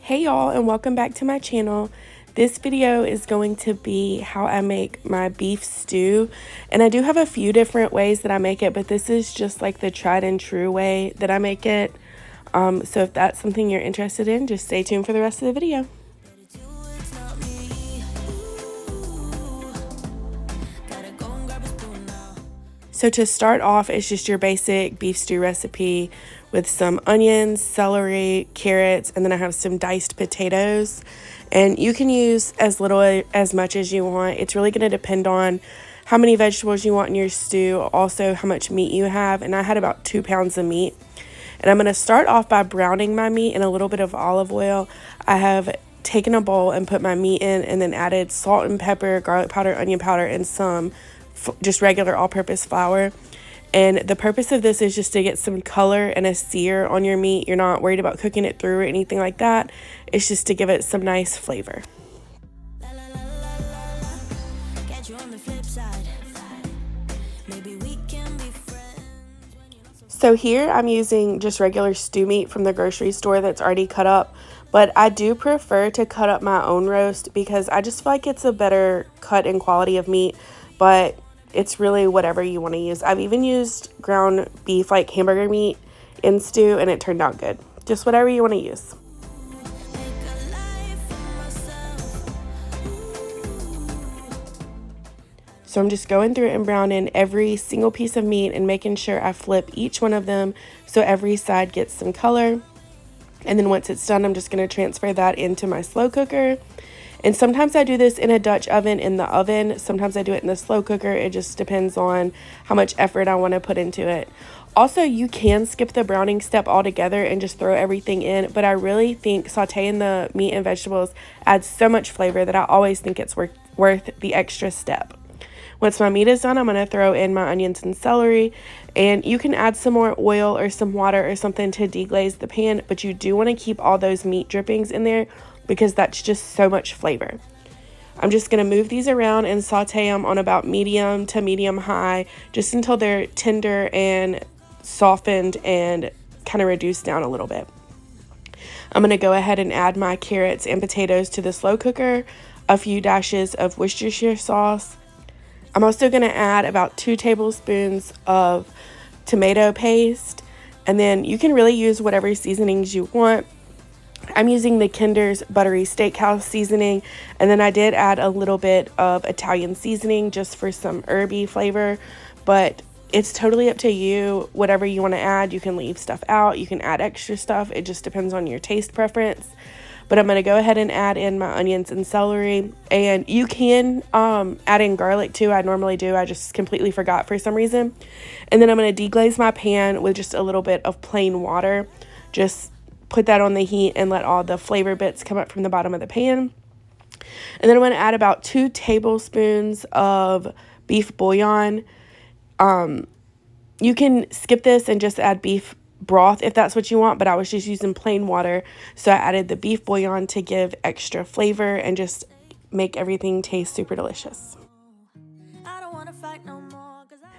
Hey y'all, and welcome back to my channel. This video is going to be how I make my beef stew, and I do have a few different ways that I make it, but this is just like the tried and true way that I make it. So if that's something you're interested in, just stay tuned for the rest of the video. So to start off, it's just your basic beef stew recipe with some onions, celery, carrots, and then I have some diced potatoes. And you can use as little as much as you want. It's really going to depend on how many vegetables you want in your stew, also how much meat you have. And I had about 2 pounds of meat. And I'm going to start off by browning my meat in a little bit of olive oil. I have taken a bowl and put my meat in and then added salt and pepper, garlic powder, onion powder, and some just regular all-purpose flour. And the purpose of this is just to get some color and a sear on your meat. You're not worried about cooking it through or anything like that. It's just to give it some nice flavor. So here I'm using just regular stew meat from the grocery store that's already cut up. But I do prefer to cut up my own roast because I just feel like it's a better cut and quality of meat. But it's really whatever you want to use. I've even used ground beef like hamburger meat in stew and it turned out good. Just whatever you want to use. So I'm just going through and browning every single piece of meat and making sure I flip each one of them so every side gets some color. And then once it's done, I'm just going to transfer that into my slow cooker. And sometimes I do this in a Dutch oven in the oven. Sometimes I do it in the slow cooker. It just depends on how much effort I want to put into it. Also, you can skip the browning step altogether and just throw everything in. But I really think sauteing the meat and vegetables adds so much flavor that I always think it's worth the extra step. Once my meat is done, I'm going to throw in my onions and celery. And you can add some more oil or some water or something to deglaze the pan. But you do want to keep all those meat drippings in there, because that's just so much flavor. I'm just going to move these around and saute them on about medium to medium high, just until they're tender and softened and kind of reduced down a little bit. I'm going to go ahead and add my carrots and potatoes to the slow cooker, a few dashes of Worcestershire sauce. I'm also going to add about 2 tablespoons of tomato paste, and then you can really use whatever seasonings you want. I'm using the Kinder's Buttery Steakhouse seasoning, and then I did add a little bit of Italian seasoning just for some herby flavor, but it's totally up to you. Whatever you want to add, you can leave stuff out, you can add extra stuff. It just depends on your taste preference. But I'm going to go ahead and add in my onions and celery, and you can add in garlic too. I normally do. I just completely forgot for some reason. And then I'm going to deglaze my pan with just a little bit of plain water. Just put that on the heat and let all the flavor bits come up from the bottom of the pan. And then I'm going to add about 2 tablespoons of beef bouillon. You can skip this and just add beef broth if that's what you want, but I was just using plain water. So I added the beef bouillon to give extra flavor and just make everything taste super delicious.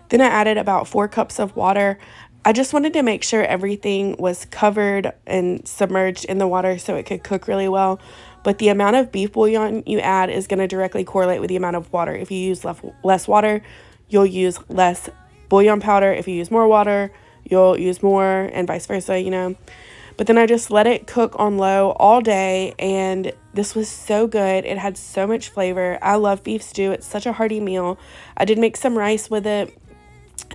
Then I added about 4 cups of water. I just wanted to make sure everything was covered and submerged in the water so it could cook really well. But the amount of beef bouillon you add is going to directly correlate with the amount of water. If you use less water, you'll use less bouillon powder. If you use more water, you'll use more, and vice versa, you know. But then I just let it cook on low all day, and this was so good. It had so much flavor. I love beef stew. It's such a hearty meal. I did make some rice with it.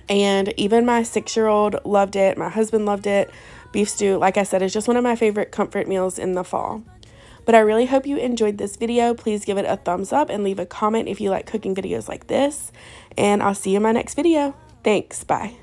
And even my 6-year-old loved it. My husband loved it. Beef stew, like I said, is just one of my favorite comfort meals in the fall. But I really hope you enjoyed this video. Please give it a thumbs up and leave a comment if you like cooking videos like this. And I'll see you in my next video. Thanks. Bye.